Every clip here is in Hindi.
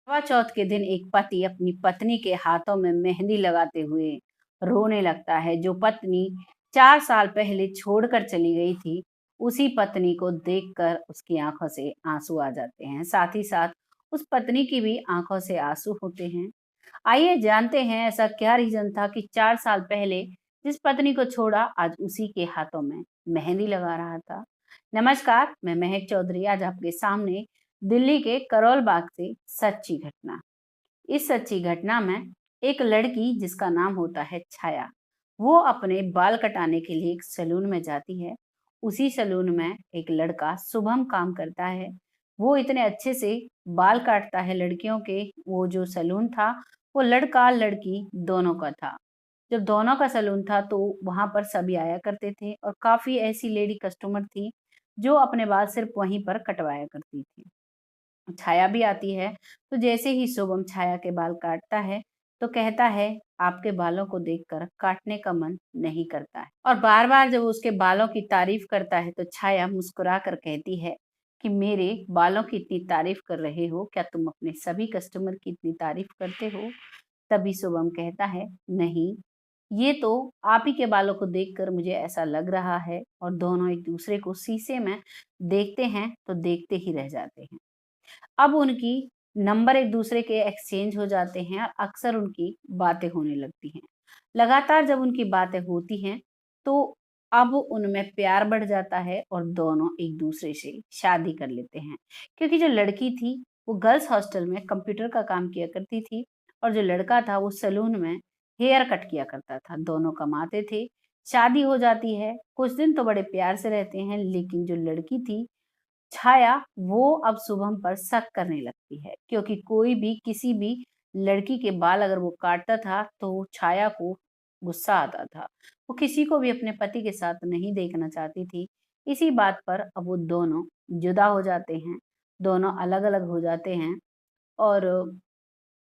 करवा चौथ के दिन एक पति अपनी पत्नी के हाथों में मेहंदी लगाते हुए रोने लगता है। जो पत्नी 4 साल पहले छोड़कर चली गई थी, उसी पत्नी को देखकर उसकी आंखों से आंसू आ जाते हैं। साथ ही साथ उस पत्नी की भी आंखों से आंसू होते हैं। आइए जानते हैं ऐसा क्या रीजन था कि 4 साल पहले जिस पत्नी को छोड़ा आज उसी के हाथों में मेहंदी लगा रहा था। नमस्कार, मैं महक चौधरी आज आपके सामने दिल्ली के करोल बाग से सच्ची घटना। इस सच्ची घटना में एक लड़की जिसका नाम होता है छाया, वो अपने बाल कटाने के लिए एक सैलून में जाती है। उसी सैलून में एक लड़का शुभम काम करता है। वो इतने अच्छे से बाल काटता है लड़कियों के। वो जो सैलून था, वो लड़का लड़की दोनों का था। जब दोनों का सैलून था तो वहां पर सभी आया करते थे और काफी ऐसी लेडी कस्टमर थी जो अपने बाल सिर्फ वहीं पर कटवाया करती थी। छाया भी आती है, तो जैसे ही शुभम छाया के बाल काटता है, तो कहता है, आपके बालों को देखकर काटने का मन नहीं करता है। और बार-बार जब वो उसके बालों की तारीफ करता है, तो छाया मुस्कुरा कर कहती है कि मेरे बालों की इतनी तारीफ कर रहे हो, क्या तुम अपने सभी कस्टमर की इतनी तारीफ करते हो? तभी शुभम कहता है, नहीं, ये तो आप ही के बालों को देखकर मुझे ऐसा लग रहा है। और दोनों एक दूसरे को शीशे में देखते हैं, तो देखते ही रह जाते हैं। अब उनकी नंबर एक दूसरे के एक्सचेंज हो जाते हैं और अक्सर उनकी बातें होने लगती हैं। लगातार जब उनकी बातें होती हैं, तो अब उनमें प्यार बढ़ जाता है और दोनों एक दूसरे से शादी कर लेते हैं। क्योंकि जो लड़की थी, वो गर्ल्स हॉस्टल में कंप्यूटर का काम किया करती थी और जो लड़का था, वो सैलून में हेयर कट किया करता था। दोनों कमाते थे, शादी हो जाती है। कुछ दिन तो बड़े प्यार से रहते हैं, लेकिन जो लड़की थी छाया, वो अब शुभम पर शक करने लगती है, क्योंकि कोई भी किसी भी लड़की के बाल अगर वो काटता था तो छाया को गुस्सा आता था। वो किसी को भी अपने पति के साथ नहीं देखना चाहती थी। इसी बात पर अब वो दोनों जुदा हो जाते हैं, दोनों अलग-अलग हो जाते हैं और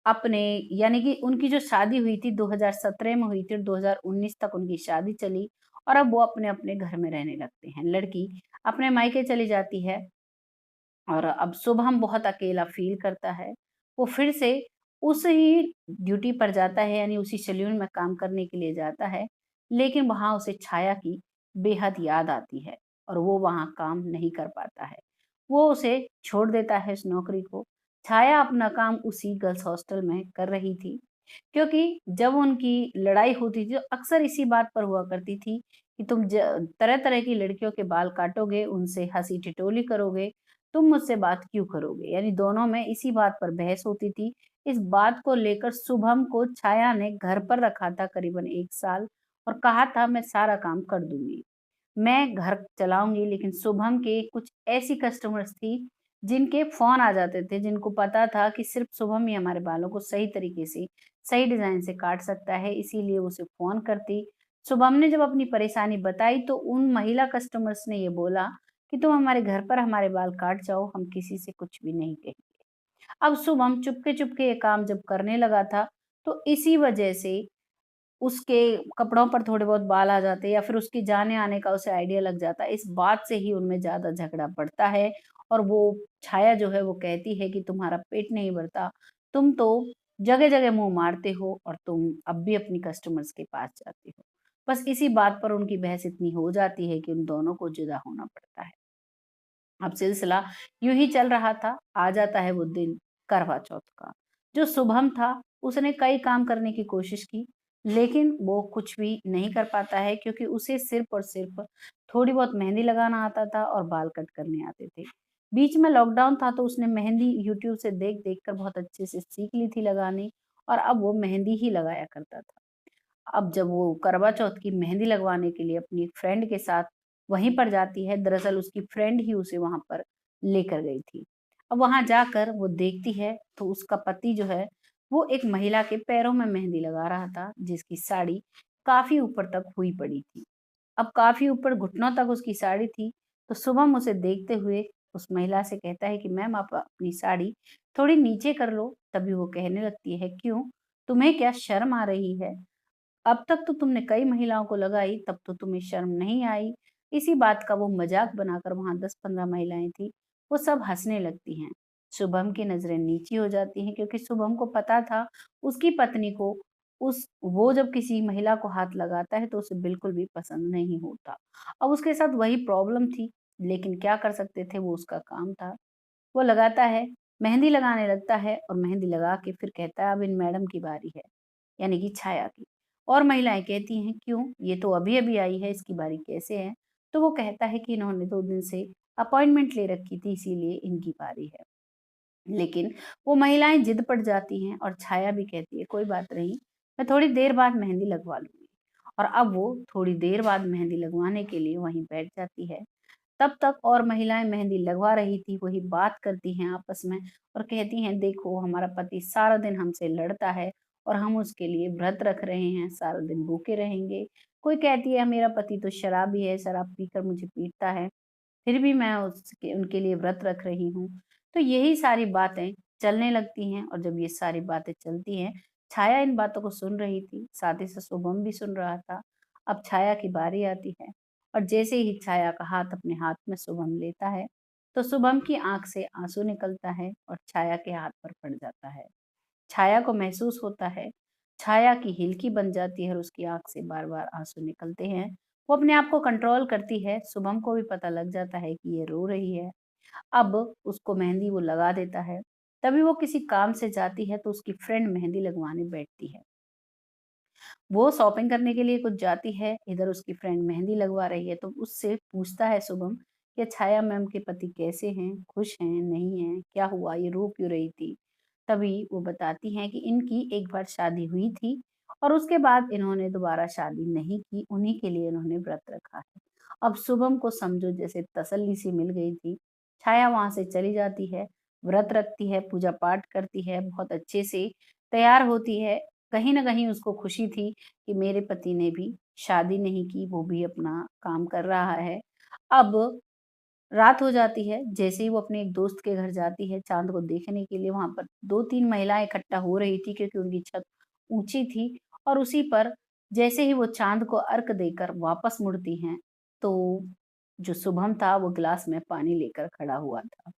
अपने यानी कि उनकी जो शादी हुई थी 2017 में हुई थी और 2019 तक उनकी शादी चली और अब वो अपने-अपने घर में रहने लगते हैं। लड़की अपने मायके चली जाती है और अब शुभम बहुत अकेला फ़ील करता है। वो फिर से उस ही ड्यूटी पर जाता है, यानी उसी सैलून में काम करने के लिए जाता है, लेकिन वहाँ उसे छाया की बेहद याद आती है और वो वहाँ काम नहीं कर पाता है। वो उसे छोड़ देता है उस नौकरी को। छाया अपना काम उसी गर्ल्स हॉस्टल में कर रही थी, क्योंकि जब उनकी लड़ाई होती थी, तो अक्सर इसी बात पर हुआ करती थी कि तुम तरह-तरह की लड़कियों के बाल काटोगे, उनसे हँसी-ठिठोली करोगे, तुम मुझसे बात क्यों करोगे? यानी दोनों में इसी बात पर बहस होती थी। इस बात को लेकर शुभम को छाया ने घर पर रखा था करीबन 1 साल और कहा था मैं सारा काम कर दूँगी। मैं घर चलाऊँगी, लेकिन शुभम के कुछ ऐसी कस्टमर्स थी, जिनके फ़ोन आ जाते थे, जिनको पता था कि सिर्फ़ शुभम ही हमारे बालों को सही तरीके से, सही डिज़ाइन से काट सकता है, इसीलिए वो उसे फ़ोन करती। शुभम ने जब अपनी परेशानी बताई, तो उन महिला कस्टमर्स ने ये बोला कि तुम हमारे घर पर हमारे बाल काट जाओ, हम किसी से कुछ भी नहीं कहेंगे। अब शुभम चुपके-चुपके ये काम जब करने लगा था, तो इसी वजह से उसके कपड़ों पर थोड़े बहुत बाल आ जाते या फिर उसके जाने-आने का उसे आइडिया लग जाता। इस बात से ही उनमें ज़्यादा झगड़ा बढ़ता है और वो छाया जो है वो कहती है कि तुम्हारा पेट नहीं भरता, तुम तो जगह-जगह मुँह मारते हो और तुम अब भी अपनी कस्टमर्स के पास जाते हो। बस इसी बात पर उनकी बहस इतनी हो जाती है कि उन दोनों को जुदा होना पड़ता है। अब सिलसिला यूँ ही चल रहा था, आ जाता है वो दिन करवा चौथ का। जो शुभम था, उसने कई काम करने की कोशिश की, लेकिन वो कुछ भी नहीं कर पाता है, क्योंकि उसे सिर्फ़ और सिर्फ़ थोड़ी बहुत मेहंदी लगाना आता था और बाल कट करने आते थे। बीच में लॉकडाउन था, तो उसने मेहंदी यूट्यूब से देख-देख कर बहुत अच्छे से सीख ली थी लगानी और अब वो मेहंदी ही लगाया करता था। अब जब वो करवा चौथ की मेहंदी लगवाने के लिए अपनी एक फ्रेंड के साथ वहीं पर जाती है, दरअसल उसकी फ्रेंड ही उसे वहाँ पर लेकर गई थी। अब वहाँ जाकर वो देखती है, तो उसका पति जो है, वो एक महिला के पैरों में मेहंदी लगा रहा था, जिसकी साड़ी काफ़ी ऊपर तक हुई पड़ी थी। अब काफ़ी ऊपर घुटनों तक उसकी साड़ी थी, तो शुभम उसे देखते हुए उस महिला से कहता है कि मैम आप अपनी साड़ी थोड़ी नीचे कर लो। तभी वो कहने लगती है, क्यों? तुम्हें क्या शर्म आ रही है? अब तक तो तुमने कई महिलाओं को लगाई, तब तो तुम्हें शर्म नहीं आई। इसी बात का वो मज़ाक बनाकर वहाँ 10-15 महिलाएँ थी, वो सब हँसने लगती हैं। शुभम की नज़रें नीची हो जाती हैं क्योंकि शुभम को पता था उसकी पत्नी को उस वो जब किसी महिला को हाथ लगाता है तो उसे बिल्कुल भी पसंद नहीं होता। अब उसके साथ वही प्रॉब्लम थी, लेकिन क्या कर सकते थे, वो उसका काम था। वो लगाता है, मेहंदी लगाने लगता है और मेहंदी लगा के फिर कहता है अब इन मैडम की बारी है, यानी कि छाया की। और महिलाएँ कहती हैं क्यों? ये तो अभी-अभी आई है, इसकी बारी कैसे है? तो वो कहता है कि इन्होंने 2 दिन से अपॉइंटमेंट ले रखी थी इसीलिए इनकी बारी है। लेकिन वो महिलाएँ ज़िद पड़ जाती हैं और छाया भी कहती है कोई बात नहीं, मैं थोड़ी देर बाद मेहंदी लगवा लूँगी। और अब वो थोड़ी देर बाद मेहंदी लगवाने के लिए वहीं बैठ जाती है। तब तक और महिलाएँ मेहंदी लगवा रही थी, वही बात करती हैं आपस में और कहती हैं देखो हमारा पति सारा दिन हमसे लड़ता है और हम उसके लिए व्रत रख रहे हैं, सारा दिन भूखे रहेंगे। कोई कहती है मेरा पति तो शराबी है, शराब पीकर मुझे पीटता है। फिर भी मैं उसके उनके लिए व्रत रख रही हूँ। तो यही सारी बातें चलने लगती हैं और जब ये सारी बातें चलती हैं, छाया इन बातों को सुन रही थी, साथ ही साथ शुभम भी सुन रहा था। अब छाया की बारी आती है और जैसे ही छाया का हाथ अपने हाथ में शुभम लेता है, तो शुभम की आँख से आँसू निकलता है और छाया के हाथ पर पड़ जाता है। छाया को महसूस होता है, छाया की हिलकी बन जाती है और उसकी आँख से बार-बार आँसू निकलते हैं। वो अपने आप को कंट्रोल करती है, शुभम को भी पता लग जाता है कि ये रो रही है। अब उसको मेहंदी वो लगा देता है। तभी वो किसी काम से जाती है तो उसकी फ्रेंड मेहंदी लगवाने बैठती है। वो शॉपिंग करने के लिए कुछ जाती है, इधर उसकी फ्रेंड मेहंदी लगवा रही है, तो उससे पूछता है शुभम कि छाया मैम के पति कैसे हैं? खुश हैं, नहीं हैं? क्या हुआ? ये रो क्यों रही थी? तभी वो बताती हैं कि इनकी एक बार शादी हुई थी और उसके बाद इन्होंने दोबारा शादी नहीं की, उन्हीं के लिए इन्होंने व्रत रखा है। अब शुभम को समझो जैसे तसल्ली सी मिल गई थी। छाया वहाँ से चली जाती है, व्रत रखती है, पूजा-पाठ करती है, बहुत अच्छे से तैयार होती है। कहीं न कहीं उसको खुशी थी कि मेरे पति ने भी शादी नहीं की, वो भी अपना काम कर रहा है। अब रात हो जाती है, जैसे ही वो अपने एक दोस्त के घर जाती है चाँद को देखने के लिए, वहाँ पर 2-3 महिलाएँ इकट्ठा हो रही थी क्योंकि उनकी छत ऊँची थी और उसी पर जैसे ही वो चाँद को अर्घ देकर वापस मुड़ती हैं, तो जो शुभम था वो ग्लास में पानी लेकर खड़ा हुआ था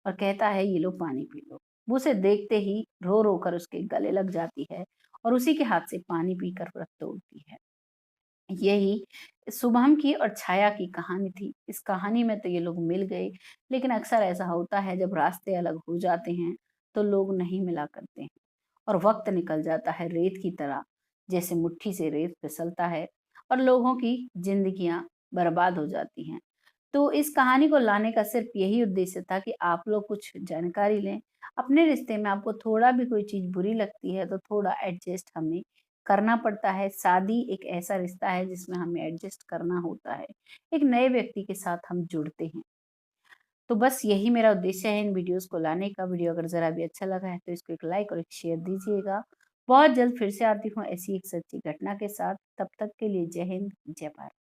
और कहता है, "ये लो पानी पी लो।" वो उसे देखते ही रो-रो कर उसके गले लग जाती है और उसी के हाथ से पानी पीकर व्रत तोड़ती है। यही शुभम की और छाया की कहानी थी। इस कहानी में तो ये लोग मिल गए, लेकिन अक्सर ऐसा होता है जब रास्ते अलग हो जाते हैं, तो लोग नहीं मिला करते हैं और वक़्त निकल जाता है रेत की तरह, जैसे मुट्ठी से रेत फिसलता है और लोगों की ज़िंदगियाँ बर्बाद हो जाती हैं। तो इस कहानी को लाने का सिर्फ़ यही उद्देश्य था कि आप लोग कुछ जानकारी लें। अपने रिश्ते में आपको थोड़ा भी कोई चीज़ बुरी लगती है, तो थोड़ा एडजस्ट हमें करना पड़ता है। शादी एक ऐसा रिश्ता है जिसमें हमें एडजस्ट करना होता है। एक नए व्यक्ति के साथ हम जुड़ते हैं। तो बस यही मेरा उद्देश्य है इन वीडियोज़ को लाने का। वीडियो अगर ज़रा भी अच्छा लगा है तो इसको एक लाइक और एक शेयर दीजिएगा। बहुत जल्द फिर से आती हूँ ऐसी एक सच्ची घटना के साथ। तब तक के लिए जय हिंद, जय भारत।